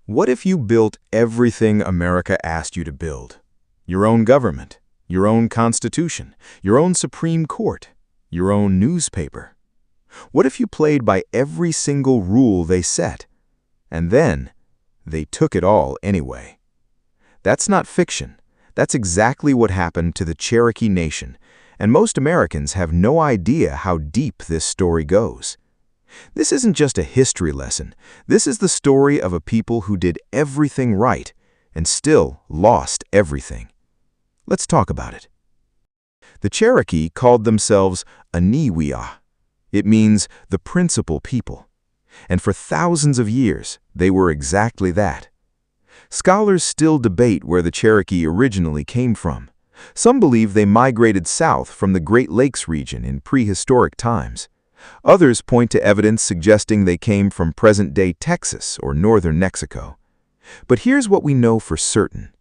What if you built everything America asked you to build? Your own government, your own constitution, your own Supreme Court, your own newspaper? What if you played by every single rule they set? And then, they took it all anyway. That's not fiction. That's exactly what happened to the Cherokee Nation, and most Americans have no idea how deep this story goes. This isn't just a history lesson. This is the story of a people who did everything right and still lost everything. Let's talk about it. The Cherokee called themselves Aniwiah. It means the principal people. And for thousands of years, they were exactly that. Scholars still debate where the Cherokee originally came from. Some believe they migrated south from the Great Lakes region in prehistoric times. Others point to evidence suggesting they came from present-day Texas or northern Mexico. But here's what we know for certain.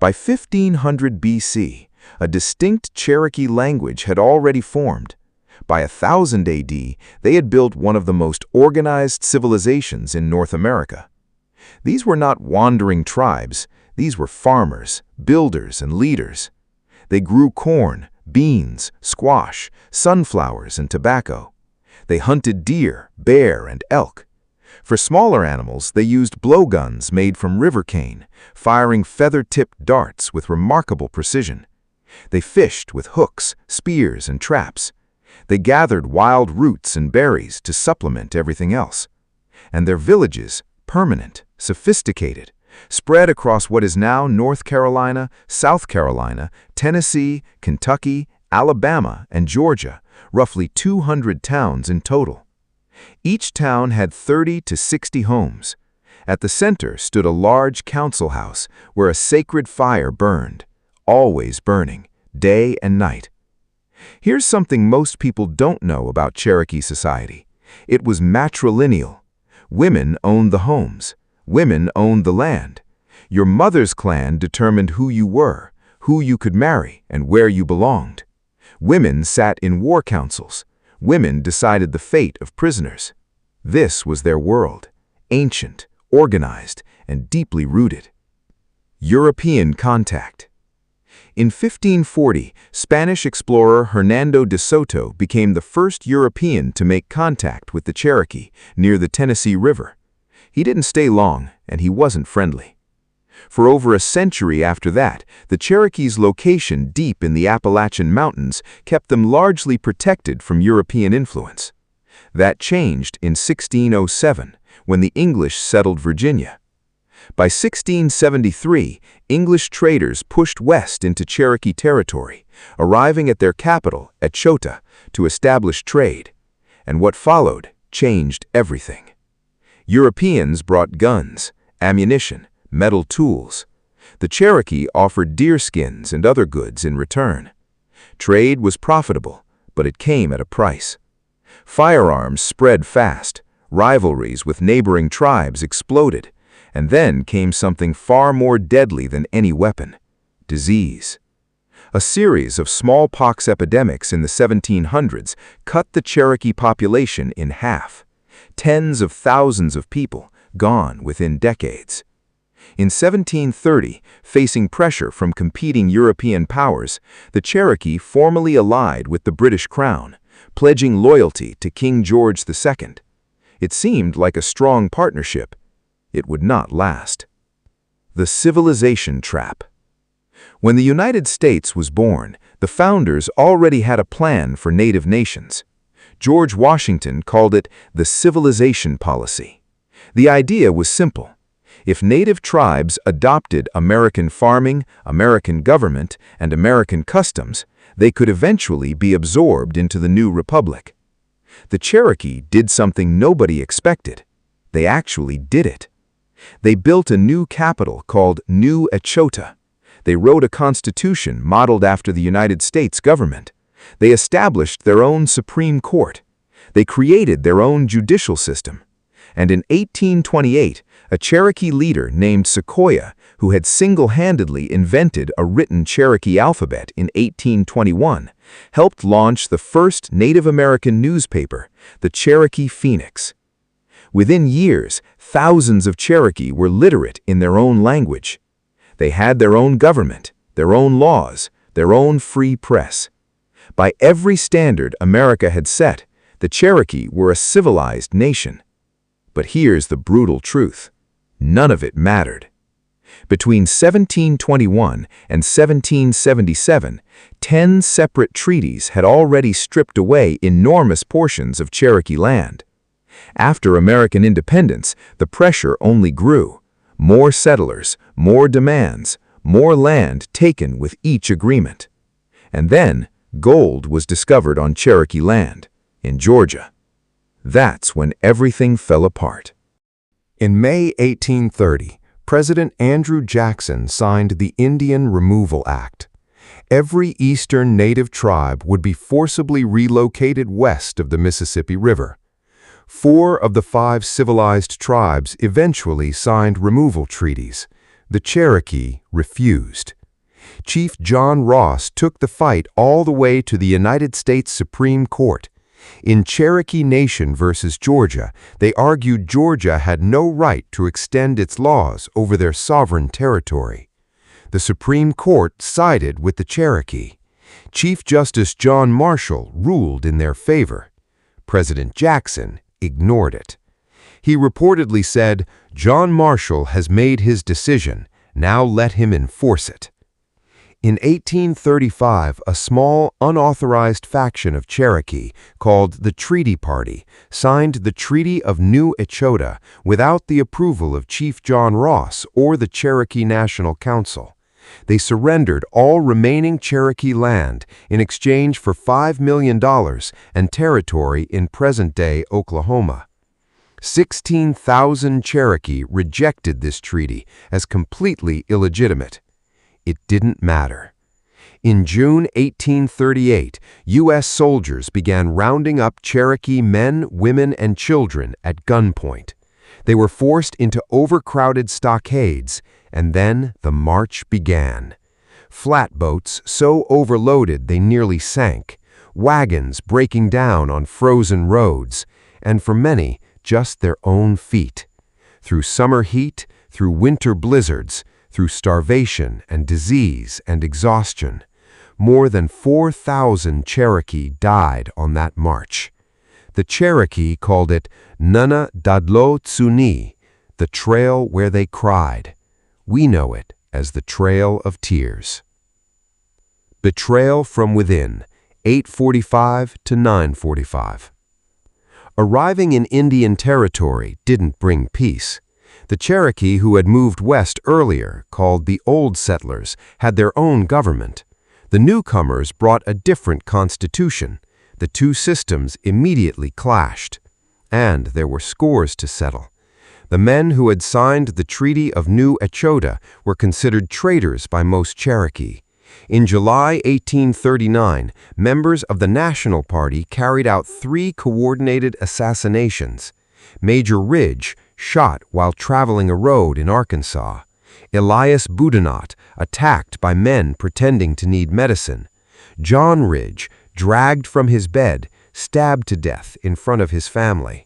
By 1500 BC, a distinct Cherokee language had already formed. By 1000 AD, they had built one of the most organized civilizations in North America. These were not wandering tribes. These were farmers, builders, and leaders. They grew corn, beans, squash, sunflowers, and tobacco. They hunted deer, bear, and elk. For smaller animals, they used blowguns made from river cane, firing feather-tipped darts with remarkable precision. They fished with hooks, spears, and traps. They gathered wild roots and berries to supplement everything else. And their villages, permanent, sophisticated, spread across what is now North Carolina, South Carolina, Tennessee, Kentucky, Alabama, and Georgia, roughly 200 towns in total. Each town had 30 to 60 homes. At the center stood a large council house where a sacred fire burned, always burning, day and night. Here's something most people don't know about Cherokee society. It was matrilineal. Women owned the homes. Women owned the land. Your mother's clan determined who you were, who you could marry, and where you belonged. Women sat in war councils. Women decided the fate of prisoners. This was their world, ancient, organized, and deeply rooted. European contact. In 1540, Spanish explorer Hernando de Soto became the first European to make contact with the Cherokee near the Tennessee River. He didn't stay long, and he wasn't friendly. For over a century after that, the Cherokee's location deep in the Appalachian Mountains kept them largely protected from European influence. That changed in 1607, when the English settled Virginia. By 1673, English traders pushed west into Cherokee territory, arriving at their capital, at Chota, to establish trade. And what followed changed everything. Europeans brought guns, ammunition, metal tools. The Cherokee offered deer skins and other goods in return. Trade was profitable, but it came at a price. Firearms spread fast, rivalries with neighboring tribes exploded, and then came something far more deadly than any weapon: disease. A series of smallpox epidemics in the 1700s cut the Cherokee population in half. Tens of thousands of people gone within decades. In 1730, facing pressure from competing European powers, the Cherokee formally allied with the British Crown, pledging loyalty to King George II. It seemed like a strong partnership. It would not last. The civilization trap. When the United States was born, the founders already had a plan for native nations. George Washington called it the civilization policy. The idea was simple. If native tribes adopted American farming, American government, and American customs, they could eventually be absorbed into the new republic. The Cherokee did something nobody expected. They actually did it. They built a new capital called New Echota. They wrote a constitution modeled after the United States government. They established their own Supreme Court. They created their own judicial system. And in 1828, a Cherokee leader named Sequoyah, who had single-handedly invented a written Cherokee alphabet in 1821, helped launch the first Native American newspaper, the Cherokee Phoenix. Within years, thousands of Cherokee were literate in their own language. They had their own government, their own laws, their own free press. By every standard America had set, the Cherokee were a civilized nation. But here's the brutal truth. None of it mattered. Between 1721 and 1777, 10 separate treaties had already stripped away enormous portions of Cherokee land. After American independence, the pressure only grew. More settlers, more demands, more land taken with each agreement. And then, gold was discovered on Cherokee land, in Georgia. That's when everything fell apart. In May 1830, President Andrew Jackson signed the Indian Removal Act. Every eastern native tribe would be forcibly relocated west of the Mississippi River. 4 of the 5 civilized tribes eventually signed removal treaties. The Cherokee refused. Chief John Ross took the fight all the way to the United States Supreme Court. In Cherokee Nation versus Georgia, they argued Georgia had no right to extend its laws over their sovereign territory. The Supreme Court sided with the Cherokee. Chief Justice John Marshall ruled in their favor. President Jackson ignored it. He reportedly said, "John Marshall has made his decision, now let him enforce it." In 1835, a small, unauthorized faction of Cherokee, called the Treaty Party, signed the Treaty of New Echota without the approval of Chief John Ross or the Cherokee National Council. They surrendered all remaining Cherokee land in exchange for $5 million and territory in present-day Oklahoma. 16,000 Cherokee rejected this treaty as completely illegitimate. It didn't matter. In June 1838, U.S. soldiers began rounding up Cherokee men, women, and children at gunpoint. They were forced into overcrowded stockades, and then the march began. Flatboats so overloaded they nearly sank, wagons breaking down on frozen roads, and for many, just their own feet. Through summer heat, through winter blizzards, through starvation and disease and exhaustion, more than 4,000 Cherokee died on that march. The Cherokee called it Nana Dadlo Tsuni, the trail where they cried. We know it as the Trail of Tears. Betrayal from within, 845 to 945. Arriving in Indian Territory didn't bring peace. The Cherokee who had moved west earlier, called the Old Settlers, had their own government. The newcomers brought a different constitution. The two systems immediately clashed. And there were scores to settle. The men who had signed the Treaty of New Echota were considered traitors by most Cherokee. In July 1839, members of the National Party carried out 3 coordinated assassinations. Major Ridge, shot while traveling a road in Arkansas. Elias Boudinot, attacked by men pretending to need medicine. John Ridge, dragged from his bed, stabbed to death in front of his family.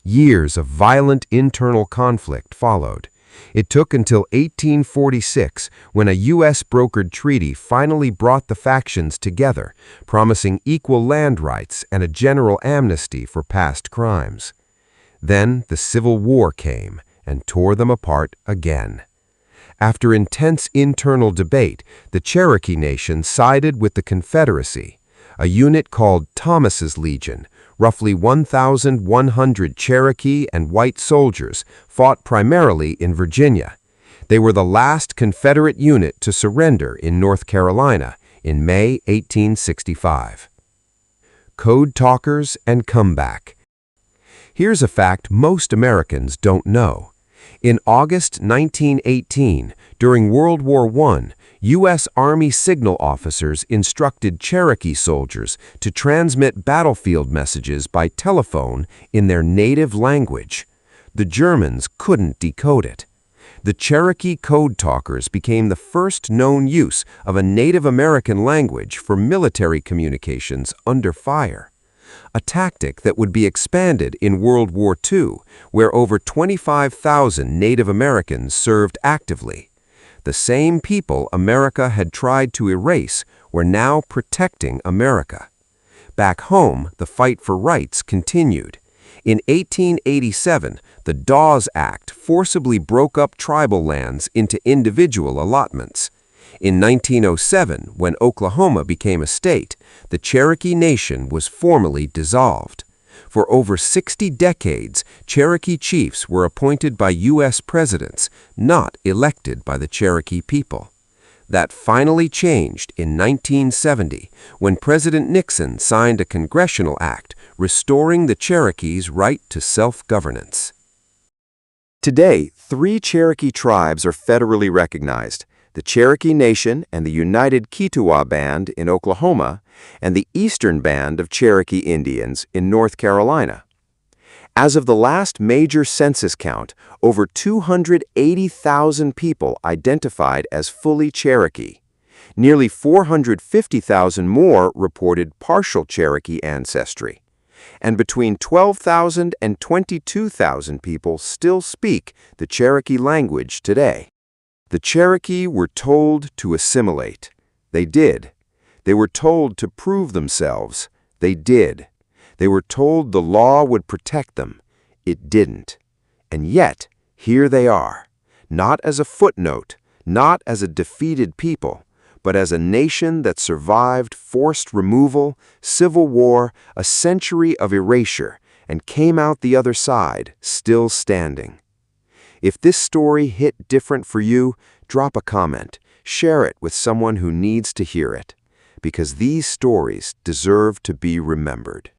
Years of violent internal conflict followed. It took until 1846 when a U.S.-brokered treaty finally brought the factions together, promising equal land rights and a general amnesty for past crimes. Then the Civil War came and tore them apart again. After intense internal debate, the Cherokee Nation sided with the Confederacy. A unit called Thomas's Legion, roughly 1,100 Cherokee and white soldiers, fought primarily in Virginia. They were the last Confederate unit to surrender in North Carolina in May 1865. Code talkers and comeback. Here's a fact most Americans don't know. In August 1918, during World War I, U.S. Army signal officers instructed Cherokee soldiers to transmit battlefield messages by telephone in their native language. The Germans couldn't decode it. The Cherokee code talkers became the first known use of a Native American language for military communications under fire. a tactic that would be expanded in World War II, where over 25,000 Native Americans served actively. The same people America had tried to erase were now protecting America. Back home, the fight for rights continued. In 1887, the Dawes Act forcibly broke up tribal lands into individual allotments. In 1907, when Oklahoma became a state, the Cherokee Nation was formally dissolved. For over 60 decades, Cherokee chiefs were appointed by U.S. presidents, not elected by the Cherokee people. That finally changed in 1970, when President Nixon signed a congressional act restoring the Cherokees' right to self-governance. Today, 3 Cherokee tribes are federally recognized: the Cherokee Nation and the United Kituwah Band in Oklahoma, and the Eastern Band of Cherokee Indians in North Carolina. As of the last major census count, over 280,000 people identified as fully Cherokee. Nearly 450,000 more reported partial Cherokee ancestry. And between 12,000 and 22,000 people still speak the Cherokee language today. The Cherokee were told to assimilate. They did. They were told to prove themselves. They did. They were told the law would protect them. It didn't. And yet, here they are, not as a footnote, not as a defeated people, but as a nation that survived forced removal, civil war, a century of erasure, and came out the other side, still standing. If this story hit different for you, drop a comment, share it with someone who needs to hear it, because these stories deserve to be remembered.